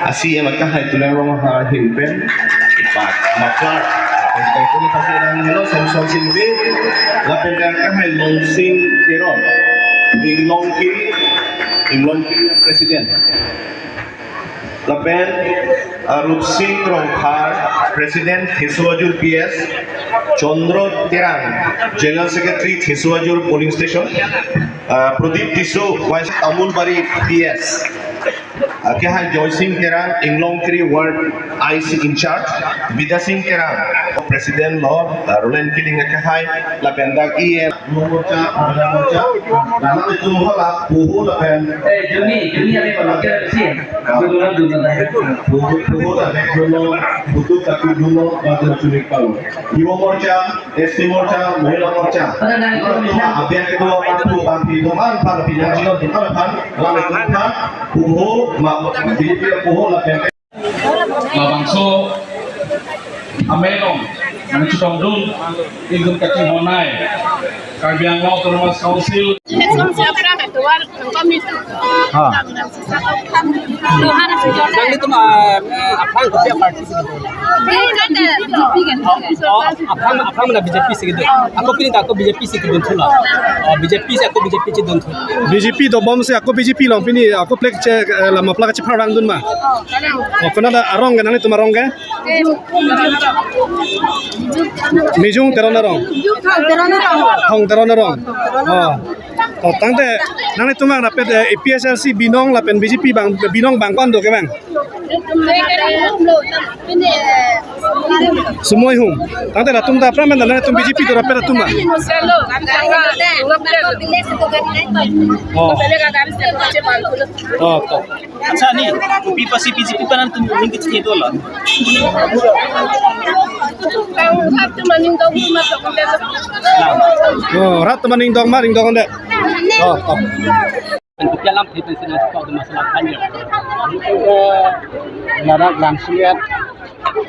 Así en la caja de tulang vamos a hilpen pak maklar itu kasih orang hello Samsung Silvi la pendang caja el Longsing Teron Inglongkiri presiden la pen Rupsing Rongkhar presiden Theswajur PS Chandra Terang general secretary Theswajur polling station Pradeep Tiso vice Amulbari PS क्या है जॉय सिंह केरांग इंग्लोंगकरी word IC in charge विदा सिंह Kerang president law रोलेन किलिंग क्या है लापेंदा की मोचा नाम में तुम हो ला पुहु लापें जुनी अभी बोलो क्या सही पुहु लापें जुनो बुतु तक जुनो बात चुनिक पालो युवा मोर्चा एसटी मोर्चा महिला मोर्चा अभियान के दो बांधी दो मान पार पिजाजी दो मान लामे तुम पुहु Mabangso Amelong yang sudah dulu ikut kaki monai kabiang laut termas kausil Nanti tu apa yang parti segitu? Apa mana BJP segitu? Aku pilih aku BJP segitu tu lah. BJP se aku BJP segitu tu. BJP do bom se aku BJP long pini aku plek ce lama plak ce parang dun ma. Aku nada arong kan nanti tu marong kan? Mijung teron arong. Hong teron arong. Oh, tangte nanti tu mang dapat PSLC binong lapen BJP bang binong bangkon do ke bang? Semua hum. Tangte lah tumda pramen dah nanti tum BJP do dapat tumba. Oh, to. अच्छा नहीं UPI pasti BJP kan tu mungkin sikit tu lah. Oh, rat maning dong maring dong ande. Oh, to. Untuk dalam itu sini kau tu masalah banyak. Narak langsung ya.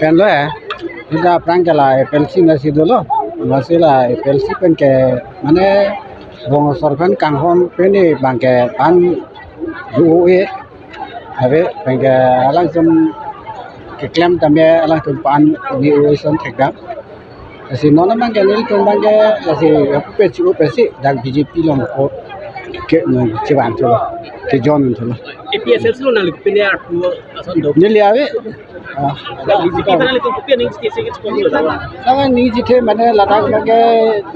Penlo ya. Kita perangkala PLC nasi dulu. Masalah PLC pen ke mana bong sorban kanghon peni bangke pan UOE. Habis bangke langsung ke klaim tambah langsung pan UOE son tegak. Asi nona bangke ni tu bangke asi aku peci dak BJP long ko ke no ciban tu ke John tu lah. APSL selalu nak pilih aku asal dok. Ni liawe. BJP mana itu kopi ni sikit sekolah lah. Sama ni jite mana ladak bangke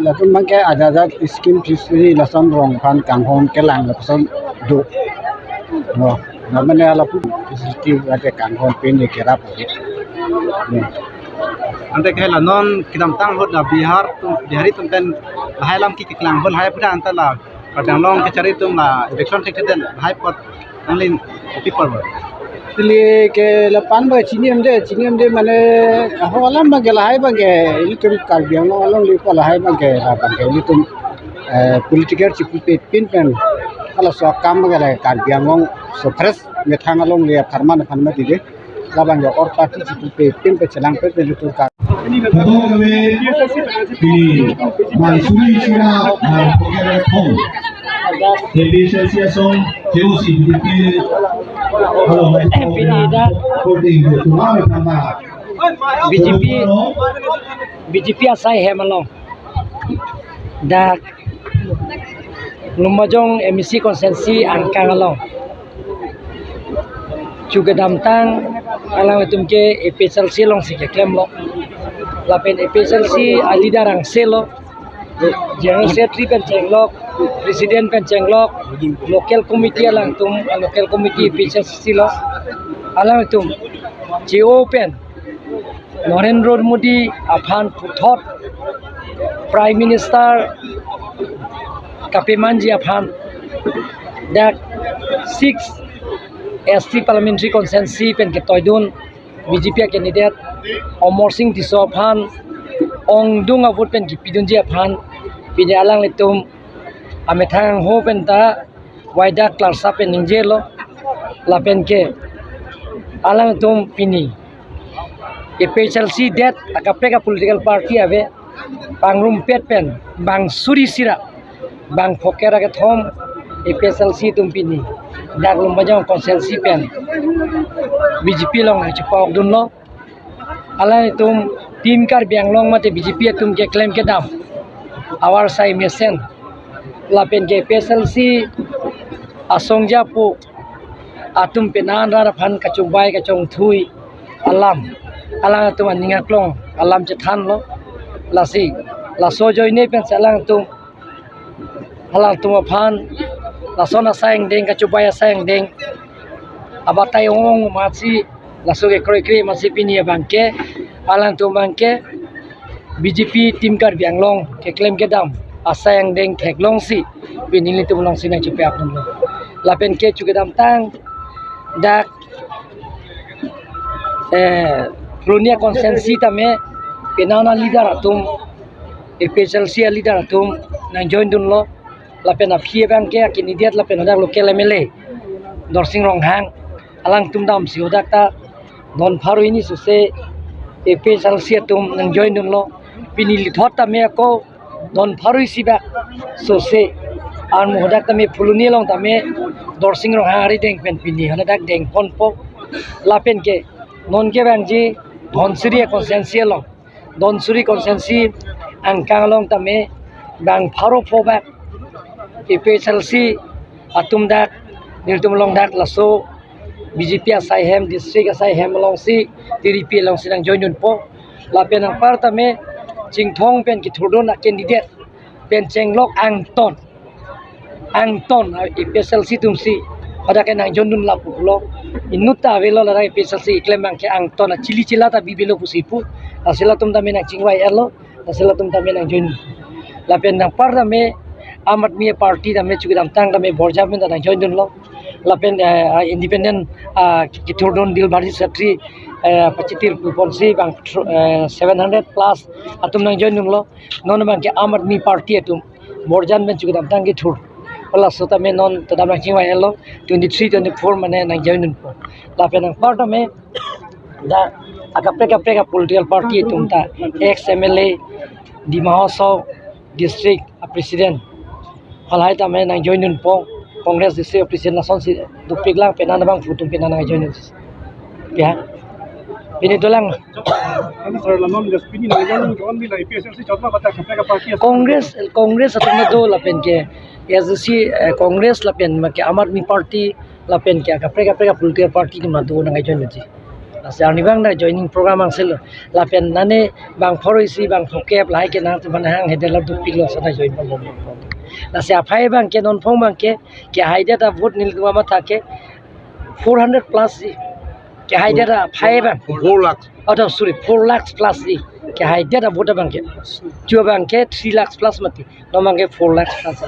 latun bangke ada skim fisri lasan rong pan kanghon ke lang lasan do. No, namanya lapu fisri ada kanghon peni kerap. Ante kehla non kidam tang hot na Bihar tum dihari tum kan hai lam ki klang hol hai pura anta la kadang long ke cari tum la election thek den hai pot anglin people ber इसलिए के लपान बा चिनियम दे माने हवालाम बा गेलाहाय बा गे इलिटुम कार्बियां अलong लिपा लाहाय बा गे राबा गे इलिटुम पॉलिटिकल चिपि पिन पेन ala so kam ba गे कार्बियां so फ्रेश मेथांग अलong ले फरमा फनमा दिगे लाबां गे और पार्टी चिपि पिन पे चलांग पे इलिटुम का Mansuri Sira Pokera Thong PSLC song Jeus IDP BJP asai he malong dak lumajong MEC konsensi angkang along juga damtang alang itumke PSLC long sike klem lo lapen PSLC alidarang selo General Secretary pencenglok, Presiden pencenglok, local committee alang tum, local committee PSLC lo, alang tum, GO pen, Narendra Modi aphan puthot, Prime Minister Kapimanji aphan, that 6 ST parliamentary consensus pen ketoidun BJP candidate Omor Singh Tiso aphan. Ong dung avut pen kipidun ji aphan pide alang letum amethang ho pen ta waida klarsa pen ningjelo la pen ke alang tum pini PSLC det akapeka political party ave pangrum pet pen bang suri sira bang fokera ke thom APSLC tumpini dak lumbajang konsensi pen BJP long na chupok dun lo ala tum tim kar biang long mate BJP tum ke claim ke dam awar sai mesen lapen ke APSLC asong japu atum penan ra phan kachubai kachong thui alam tum aninga klong alam chethan lo lasi laso joine pen salang tum halang tum phan lasona sayang deng kachubai sayang deng abatai ong matsi laso ke kre masih pini bangke alang tum bangke BJP tim kar bianglong ke claim ke dam asayang deng theklong si pinili tum long sinang chupe apun lo lapen ke chugedam tang dak Prunia konsensi tame penana leader atum APSLC leader atum nang join dun lo lapen aphi bang ke candidate lapen dak local MLA Dorsing Ronghang alang tum dam siodak ta don pharu ini suse APSLC atum nang join dun lo pinili thot tame ko don pharu siba suse ar modak tame phuluni long tame Dorsing Ronghang ari deng pen pini hana dak deng pon po lapen ke non ke bang ji Dhonsuri konsensi long Dhonsuri konsensi angkang long tame bang pharo phobak APSLC atum dak niltum long dak laso BJP asai hem district asai hem long si TDP long sinang join dun po lapen ang par tame chingthong pen ki thudon candidate pen chenglok angton APSLC tumsi pada ke nang jondun lapu lo inuta velo la APSLC claim bang ke angton chili chila ta bibelo pusipu asila tum tame nang chingwai elo asila tum tame nang join lapen nang par tame amat mi party tame chugidam tang tame borja men nang join dun lo lapen independent ki thudon dil bari secretary pachitir ponsi bang 700 plus atum nang join dun lo non bang ke amat mi party atum borjan men chugidam tang ki thur Pala sota me non tadam nang chingwai elo 23 24 mane nang join dun po lapen nang part me da akapre political party tumta ex MLA di Mahasaw district president halai ta me nang join dun po Congress district president nason si dupiglang penan bang futum penan nang join dun ya ini dolang Congress atau na do lapen ke SDC Congress lapen ke Aam Aadmi Party lapen ke kapre political party ni madu na join ji asani bang na joining program ang sel lapen nane bang forisi bang phokep lai ke na ban hang hedela dupiglo sana join bang la se aphai bang ke non phong bang ke haida ta vote nil ma thake 400 plus ke haida ta phai bang 4 lakh oh sorry 4 lakhs plus ke haida ta vote bang ke 2 bang ke 3 lakhs plus mati no bang ke 4 lakhs plus